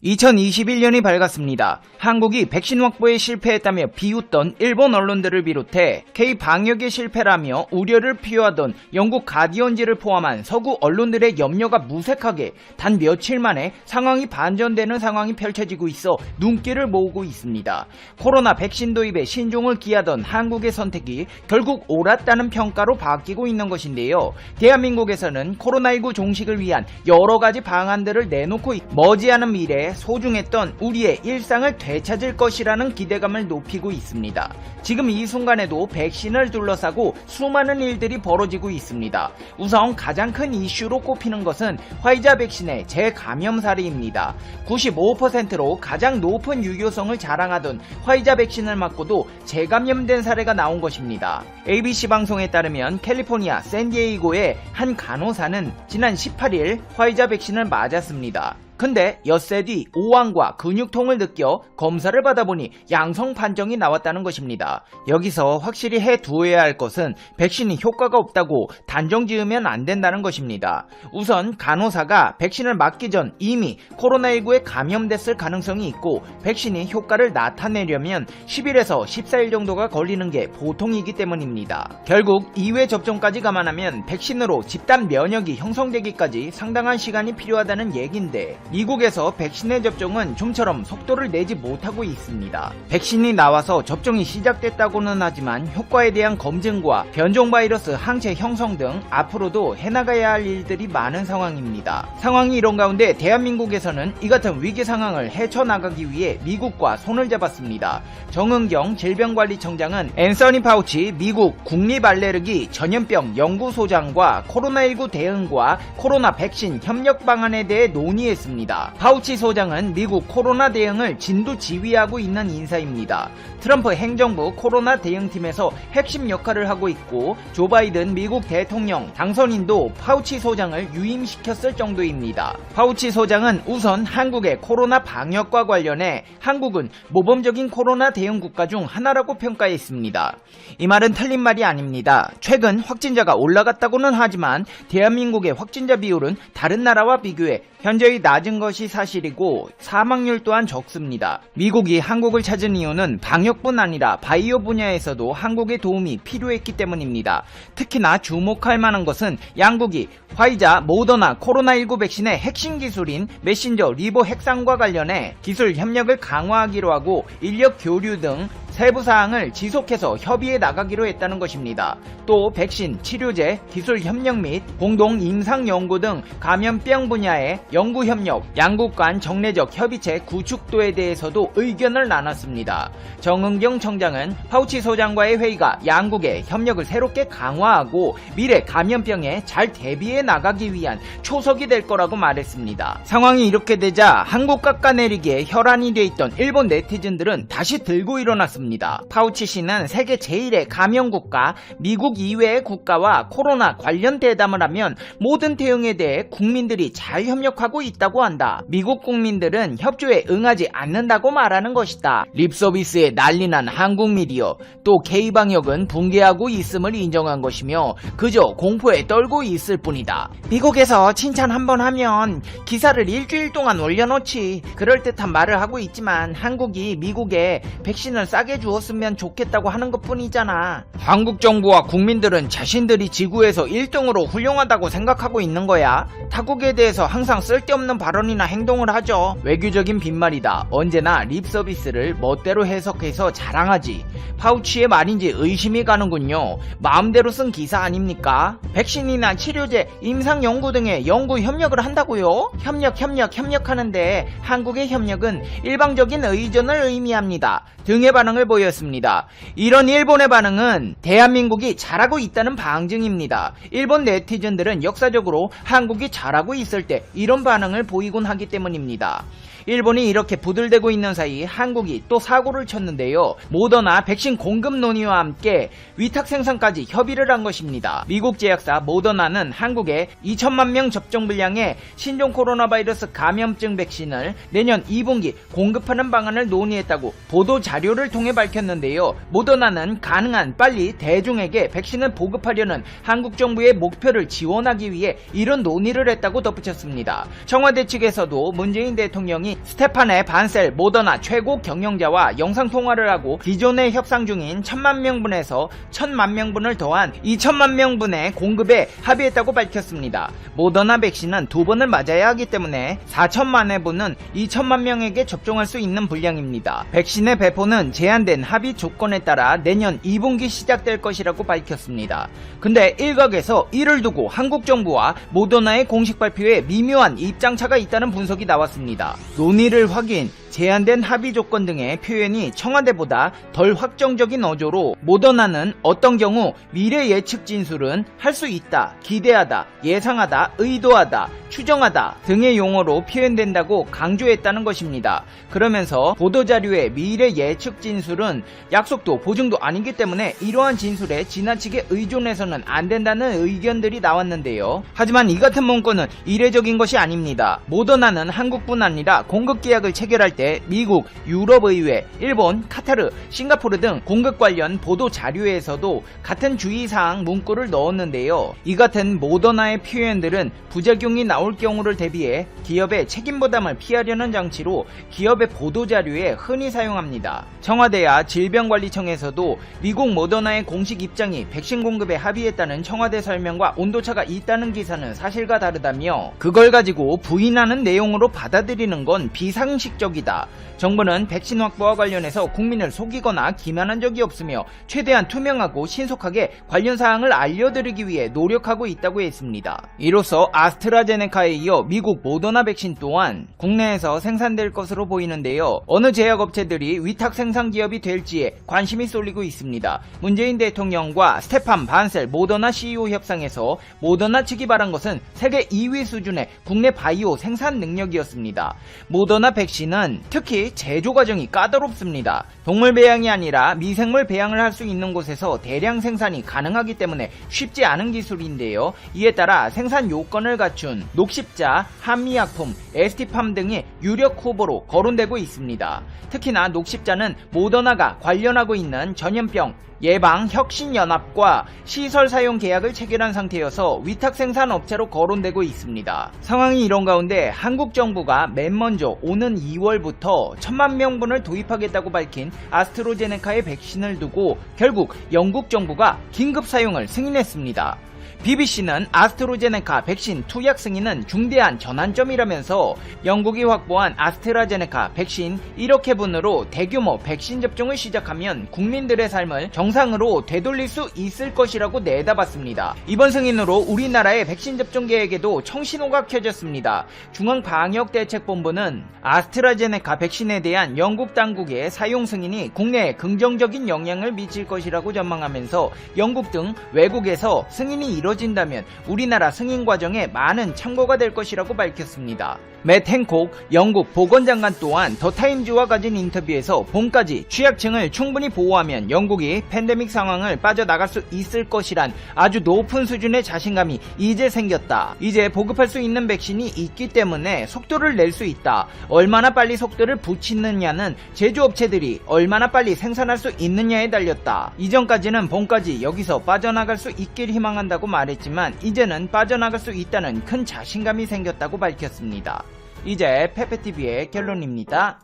2021년이 밝았습니다. 한국이 백신 확보에 실패했다며 비웃던 일본 언론들을 비롯해 K-방역의 실패라며 우려를 표하던 영국 가디언지를 포함한 서구 언론들의 염려가 무색하게 단 며칠 만에 상황이 반전되는 상황이 펼쳐지고 있어 눈길을 모으고 있습니다. 코로나 백신 도입에 신중을 기하던 한국의 선택이 결국 옳았다는 평가로 바뀌고 있는 것인데요. 대한민국에서는 코로나19 종식을 위한 여러 가지 방안들을 내놓고 머지않은 미래에 소중했던 우리의 일상을 되찾을 것이라는 기대감을 높이고 있습니다. 지금 이 순간에도 백신을 둘러싸고 수많은 일들이 벌어지고 있습니다. 우선 가장 큰 이슈로 꼽히는 것은 화이자 백신의 재감염 사례입니다. 95%로 가장 높은 유효성을 자랑하던 화이자 백신을 맞고도 재감염된 사례가 나온 것입니다. ABC 방송에 따르면 캘리포니아 샌디에이고의 한 간호사는 지난 18일 화이자 백신을 맞았습니다. 근데 엿새 뒤 오한과 근육통을 느껴 검사를 받아보니 양성 판정이 나왔다는 것입니다. 여기서 확실히 해두어야 할 것은 백신이 효과가 없다고 단정 지으면 안 된다는 것입니다. 우선 간호사가 백신을 맞기 전 이미 코로나19에 감염됐을 가능성이 있고 백신이 효과를 나타내려면 10일에서 14일 정도가 걸리는 게 보통이기 때문입니다. 결국 2회 접종까지 감안하면 백신으로 집단 면역이 형성되기까지 상당한 시간이 필요하다는 얘긴데 미국에서 백신의 접종은 좀처럼 속도를 내지 못하고 있습니다. 백신이 나와서 접종이 시작됐다고는 하지만 효과에 대한 검증과 변종 바이러스 항체 형성 등 앞으로도 해나가야 할 일들이 많은 상황입니다. 상황이 이런 가운데 대한민국에서는 이 같은 위기 상황을 헤쳐나가기 위해 미국과 손을 잡았습니다. 정은경 질병관리청장은 앤서니 파우치 미국 국립알레르기 전염병 연구소장과 코로나19 대응과 코로나 백신 협력 방안에 대해 논의했습니다. 파우치 소장은 미국 코로나 대응을 진두지휘하고 있는 인사입니다. 트럼프 행정부 코로나 대응팀에서 핵심 역할을 하고 있고 조 바이든 미국 대통령 당선인도 파우치 소장을 유임시켰을 정도입니다. 파우치 소장은 우선 한국의 코로나 방역과 관련해 한국은 모범적인 코로나 대응 국가 중 하나라고 평가했습니다. 이 말은 틀린 말이 아닙니다. 최근 확진자가 올라갔다고는 하지만 대한민국의 확진자 비율은 다른 나라와 비교해 현저히 낮은 것이 사실이고 사망률 또한 적습니다. 미국이 한국을 찾은 이유는 방역뿐 아니라 바이오 분야에서도 한국의 도움이 필요했기 때문입니다. 특히나 주목할 만한 것은 양국이 화이자, 모더나 코로나19 백신의 핵심 기술인 메신저 리보 핵상과 관련해 기술 협력을 강화하기로 하고 인력 교류 등 세부 사항을 지속해서 협의해 나가기로 했다는 것입니다. 또 백신, 치료제, 기술 협력 및 공동 임상 연구 등 감염병 분야의 연구 협력, 양국 간 정례적 협의체 구축도에 대해서도 의견을 나눴습니다. 정은경 청장은 파우치 소장과의 회의가 양국의 협력을 새롭게 강화하고 미래 감염병에 잘 대비해 나가기 위한 초석이 될 거라고 말했습니다. 상황이 이렇게 되자 한국 깎아내리기에 혈안이 돼 있던 일본 네티즌들은 다시 들고 일어났습니다. 파우치 씨는 세계 제1의 감염국가 미국 이외의 국가와 코로나 관련 대담을 하면 모든 대응에 대해 국민들이 잘 협력하고 있다고 한다. 미국 국민들은 협조에 응하지 않는다고 말하는 것이다. 립서비스에 난리난 한국 미디어, 또 K방역은 붕괴하고 있음을 인정한 것이며 그저 공포에 떨고 있을 뿐이다. 미국에서 칭찬 한번 하면 기사를 일주일 동안 올려놓지. 그럴듯한 말을 하고 있지만 한국이 미국에 백신을 싸게 주었으면 좋겠다고 하는 것뿐이잖아. 한국 정부와 국민들은 자신들이 지구에서 1등으로 훌륭하다고 생각하고 있는 거야. 타국에 대해서 항상 쓸데없는 발언이나 행동을 하죠. 외교적인 빈말이다. 언제나 립서비스를 멋대로 해석해서 자랑하지. 파우치의 말인지 의심이 가는군요. 마음대로 쓴 기사 아닙니까? 백신이나 치료제, 임상 연구 등의 연구 협력을 한다고요? 협력하는데 한국의 협력은 일방적인 의존을 의미합니다. 등의 반응을 보였습니다. 이런 일본의 반응은 대한민국이 잘하고 있다는 방증입니다. 일본 네티즌들은 역사적으로 한국이 잘하고 있을 때 이런 반응을 보이곤 하기 때문입니다. 일본이 이렇게 부들대고 있는 사이 한국이 또 사고를 쳤는데요. 모더나 백신 공급 논의와 함께 위탁 생산까지 협의를 한 것입니다. 미국 제약사 모더나는 한국에 2천만 명 접종 분량의 신종 코로나 바이러스 감염증 백신을 내년 2분기 공급하는 방안을 논의했다고 보도 자료를 통해 내용이 밝혔는데요. 모더나는 가능한 빨리 대중에게 백신을 보급하려는 한국 정부의 목표를 지원하기 위해 이런 논의를 했다고 덧붙였습니다. 청와대 측에서도 문재인 대통령이 스테파네 반셀 모더나 최고 경영자와 영상통화를 하고 기존에 협상 중인 1000만 명분에서 1000만 명분을 더한 2000만 명분의 공급에 합의했다고 밝혔습니다. 모더나 백신은 2번을 맞아야 하기 때문에 4000만 회분은 2000만 명에게 접종할 수 있는 분량입니다. 백신의 배포는 제한된 합의 조건에 따라 내년 2분기 시작될 것이라고 밝혔습니다. 근데 일각에서 이를 두고 한국 정부와 모더나의 공식 발표에 미묘한 입장차가 있다는 분석이 나왔습니다. 논의를 확인, 제한된 합의 조건 등의 표현이 청와대보다 덜 확정적인 어조로 모더나는 어떤 경우 미래 예측 진술은 할 수 있다, 기대하다, 예상하다, 의도하다, 추정하다 등의 용어로 표현된다고 강조했다는 것입니다. 그러면서 보도자료의 미래 예측 진술은 약속도 보증도 아니기 때문에 이러한 진술에 지나치게 의존해서는 안 된다는 의견들이 나왔는데요. 하지만 이 같은 문구는 이례적인 것이 아닙니다. 모더나는 한국뿐 아니라 공급 계약을 체결할 때 미국, 유럽의회, 일본, 카타르, 싱가포르 등 공급 관련 보도 자료에서도 같은 주의사항 문구를 넣었는데요. 이 같은 모더나의 표현들은 부작용이 나올 경우를 대비해 기업의 책임 부담을 피하려는 장치로 기업의 보도 자료에 흔히 사용합니다. 청와대와 질병관리청에서도 미국 모더나의 공식 입장이 백신 공급에 합의했다는 청와대 설명과 온도차가 있다는 기사는 사실과 다르다며 그걸 가지고 부인하는 내용으로 받아들이는 건 비상식적이다. 정부는 백신 확보와 관련해서 국민을 속이거나 기만한 적이 없으며 최대한 투명하고 신속하게 관련 사항을 알려드리기 위해 노력하고 있다고 했습니다. 이로써 아스트라제네카에 이어 미국 모더나 백신 또한 국내에서 생산될 것으로 보이는데요. 어느 제약업체들이 위탁 생산 기업이 될지에 관심이 쏠리고 있습니다. 문재인 대통령과 스테판 반셀 모더나 CEO 협상에서 모더나 측이 바란 것은 세계 2위 수준의 국내 바이오 생산 능력이었습니다. 모더나 백신은 특히 제조 과정이 까다롭습니다. 동물 배양이 아니라 미생물 배양을 할 수 있는 곳에서 대량 생산이 가능하기 때문에 쉽지 않은 기술인데요. 이에 따라 생산 요건을 갖춘 녹십자, 한미약품, ST팜 등이 유력 후보로 거론되고 있습니다. 특히나 녹십자는 모더나가 관련하고 있는 전염병 예방혁신연합과 시설 사용 계약을 체결한 상태여서 위탁 생산 업체로 거론되고 있습니다. 상황이 이런 가운데 한국 정부가 맨 먼저 오는 2월부터 1000만 명분을 도입하겠다고 밝힌 아스트로제네카의 백신을 두고 결국 영국 정부가 긴급 사용을 승인했습니다. BBC는 아스트로제네카 백신 투약 승인은 중대한 전환점이라면서 영국이 확보한 아스트라제네카 백신 1억 회분으로 대규모 백신 접종을 시작하면 국민들의 삶을 정상으로 되돌릴 수 있을 것이라고 내다봤습니다. 이번 승인으로 우리나라의 백신 접종 계획에도 청신호가 켜졌습니다. 중앙방역대책본부는 아스트라제네카 백신에 대한 영국 당국의 사용 승인이 국내에 긍정적인 영향을 미칠 것이라고 전망하면서 영국 등 외국에서 승인이 이뤄진다면 우리나라 승인 과정에 많은 참고가 될 것이라고 밝혔습니다. 맷 행콕 영국 보건장관 또한 더 타임즈와 가진 인터뷰에서 봄까지 취약층을 충분히 보호하면 영국이 팬데믹 상황을 빠져나갈 수 있을 것이란 아주 높은 수준의 자신감이 이제 생겼다. 이제 보급할 수 있는 백신이 있기 때문에 속도를 낼 수 있다. 얼마나 빨리 속도를 붙이느냐는 제조업체들이 얼마나 빨리 생산할 수 있느냐에 달렸다. 이전까지는 봄까지 여기서 빠져나갈 수 있길 희망한다고 말했지만 이제는 빠져나갈 수 있다는 큰 자신감이 생겼다고 밝혔습니다. 이제 페페TV의 결론입니다.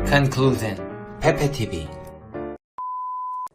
Conclusion. 페페TV.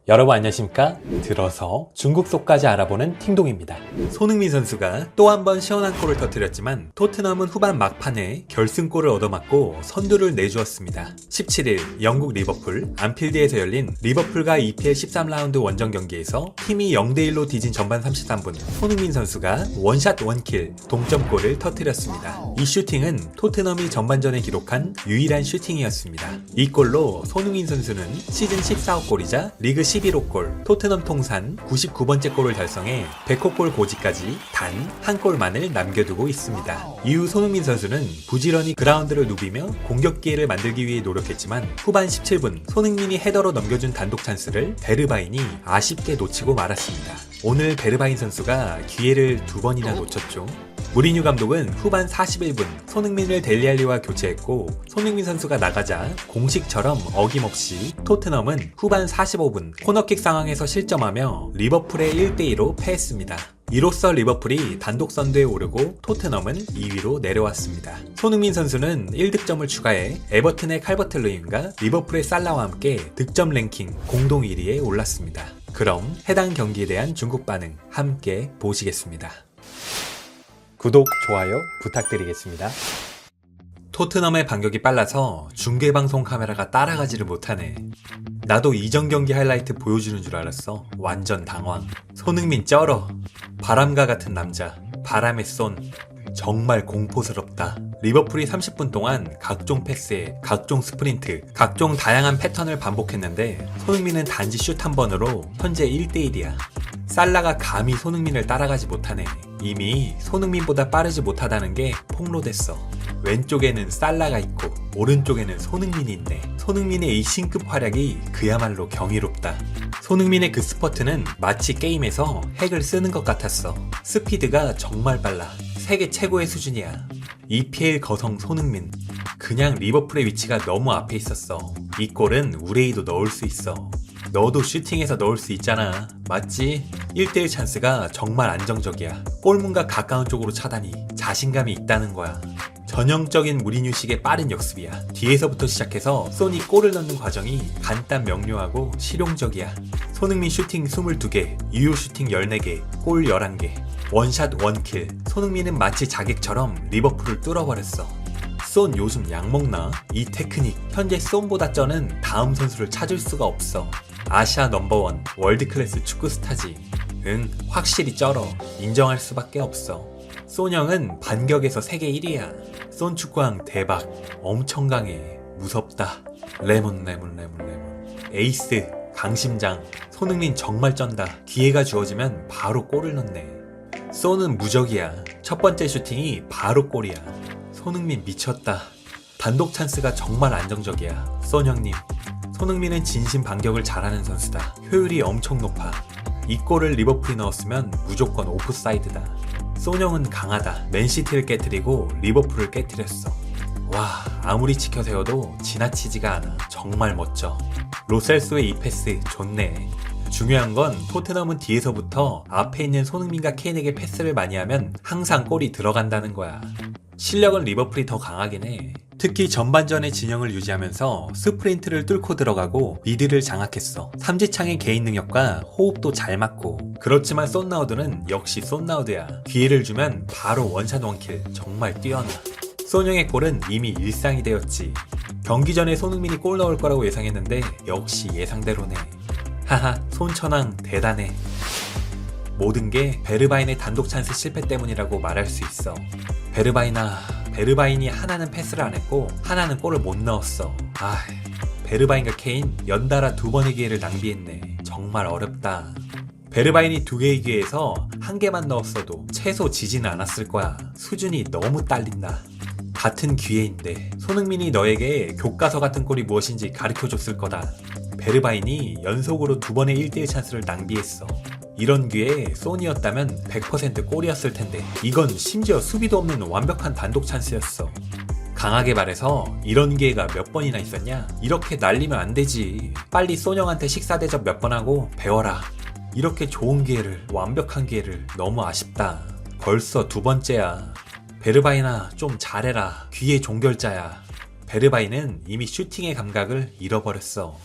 여러분 안녕하십니까? 들어서 중국 속까지 알아보는 팅동입니다. 손흥민 선수가 또 한 번 시원한 골을 터뜨렸지만 토트넘은 후반 막판에 결승골을 얻어맞고 선두를 내주었습니다. 17일 영국 리버풀 안필드에서 열린 리버풀과 EPL 13라운드 원정 경기에서 팀이 0대1로 뒤진 전반 33분 손흥민 선수가 원샷 원킬 동점골을 터뜨렸습니다. 이 슈팅은 토트넘이 전반전에 기록한 유일한 슈팅이었습니다. 이 골로 손흥민 선수는 시즌 14호 골이자 리그 11호 골, 토트넘 통산 99번째 골을 달성해 100호 골 고지까지 단 한 골만을 남겨두고 있습니다. 이후 손흥민 선수는 부지런히 그라운드를 누비며 공격 기회를 만들기 위해 노력했지만 후반 17분 손흥민이 헤더로 넘겨준 단독 찬스를 베르바인이 아쉽게 놓치고 말았습니다. 오늘 베르바인 선수가 기회를 2번이나 놓쳤죠. 무리뉴 감독은 후반 41분 손흥민을 델리알리와 교체했고 손흥민 선수가 나가자 공식처럼 어김없이 토트넘은 후반 45분 코너킥 상황에서 실점하며 리버풀의 1대2로 패했습니다. 이로써 리버풀이 단독 선두에 오르고 토트넘은 2위로 내려왔습니다. 손흥민 선수는 1득점을 추가해 에버튼의 칼버트 루인과 리버풀의 살라와 함께 득점 랭킹 공동 1위에 올랐습니다. 그럼 해당 경기에 대한 중국 반응 함께 보시겠습니다. 구독, 좋아요 부탁드리겠습니다. 토트넘의 반격이 빨라서 중계방송 카메라가 따라가지를 못하네. 나도 이전 경기 하이라이트 보여주는 줄 알았어. 완전 당황. 손흥민 쩔어. 바람과 같은 남자. 바람의 쏜. 정말 공포스럽다. 리버풀이 30분 동안 각종 패스에 각종 스프린트, 각종 다양한 패턴을 반복했는데 손흥민은 단지 슛 한 번으로 현재 1대1이야. 살라가 감히 손흥민을 따라가지 못하네. 이미 손흥민보다 빠르지 못하다는 게 폭로됐어. 왼쪽에는 살라가 있고 오른쪽에는 손흥민이 있네. 손흥민의 이 신급 활약이 그야말로 경이롭다. 손흥민의 그 스퍼트는 마치 게임에서 핵을 쓰는 것 같았어. 스피드가 정말 빨라. 세계 최고의 수준이야. EPL 거성 손흥민. 그냥 리버풀의 위치가 너무 앞에 있었어. 이 골은 우레이도 넣을 수 있어. 너도 슈팅해서 넣을 수 있잖아. 맞지? 1대1 찬스가 정말 안정적이야. 골문과 가까운 쪽으로 차다니 자신감이 있다는 거야. 전형적인 무리뉴식의 빠른 역습이야. 뒤에서부터 시작해서 소니 골을 넣는 과정이 간단 명료하고 실용적이야. 손흥민 슈팅 22개, 유효 슈팅 14개, 골 11개. 원샷 원킬. 손흥민은 마치 자객처럼 리버풀을 뚫어버렸어. 쏜 요즘 약 먹나? 이 테크닉. 현재 쏜보다 쩌는 다음 선수를 찾을 수가 없어. 아시아 넘버원 월드클래스 축구 스타지. 응, 확실히 쩔어. 인정할 수밖에 없어. 쏜형은 반격에서 세계 1위야. 쏜 축구왕 대박. 엄청 강해. 무섭다. 레몬. 에이스, 강심장. 손흥민 정말 쩐다. 기회가 주어지면 바로 골을 넣네. 쏜은 무적이야. 첫 번째 슈팅이 바로 골이야. 손흥민 미쳤다. 단독 찬스가 정말 안정적이야. 쏜 형님. 손흥민은 진심 반격을 잘하는 선수다. 효율이 엄청 높아. 이 골을 리버풀이 넣었으면 무조건 오프사이드다. 쏜 형은 강하다. 맨시티를 깨트리고 리버풀을 깨트렸어. 와, 아무리 치켜 세워도 지나치지가 않아. 정말 멋져. 로셀소의 이 패스 좋네. 중요한 건 토트넘은 뒤에서부터 앞에 있는 손흥민과 케인에게 패스를 많이 하면 항상 골이 들어간다는 거야. 실력은 리버풀이 더 강하긴 해. 특히 전반전의 진영을 유지하면서 스프린트를 뚫고 들어가고 미드를 장악했어. 삼지창의 개인 능력과 호흡도 잘 맞고. 그렇지만 쏜나우드는 역시 쏜나우드야. 기회를 주면 바로 원샷 원킬. 정말 뛰어나. 쏜형의 골은 이미 일상이 되었지. 경기 전에 손흥민이 골 넣을 거라고 예상했는데 역시 예상대로네. 하하, 손천왕 대단해. 모든 게 베르바인의 단독 찬스 실패 때문이라고 말할 수 있어. 베르바인이 하나는 패스를 안 했고 하나는 골을 못 넣었어. 베르바인과 케인 연달아 2번의 기회를 낭비했네. 정말 어렵다. 베르바인이 2개의 기회에서 1개만 넣었어도 최소 지지는 않았을 거야. 수준이 너무 딸린다. 같은 기회인데 손흥민이 너에게 교과서 같은 골이 무엇인지 가르쳐줬을 거다. 베르바인이 연속으로 2번의 1대1 찬스를 낭비했어. 이런 기회에 쏜이었다면 100% 골이었을 텐데 이건 심지어 수비도 없는 완벽한 단독 찬스였어. 강하게 말해서 이런 기회가 몇 번이나 있었냐? 이렇게 날리면 안 되지. 빨리 쏜형한테 식사 대접 몇 번 하고 배워라. 이렇게 좋은 기회를, 완벽한 기회를. 너무 아쉽다. 벌써 2번째야. 베르바인아, 좀 잘해라. 귀의 종결자야. 베르바인은 이미 슈팅의 감각을 잃어버렸어.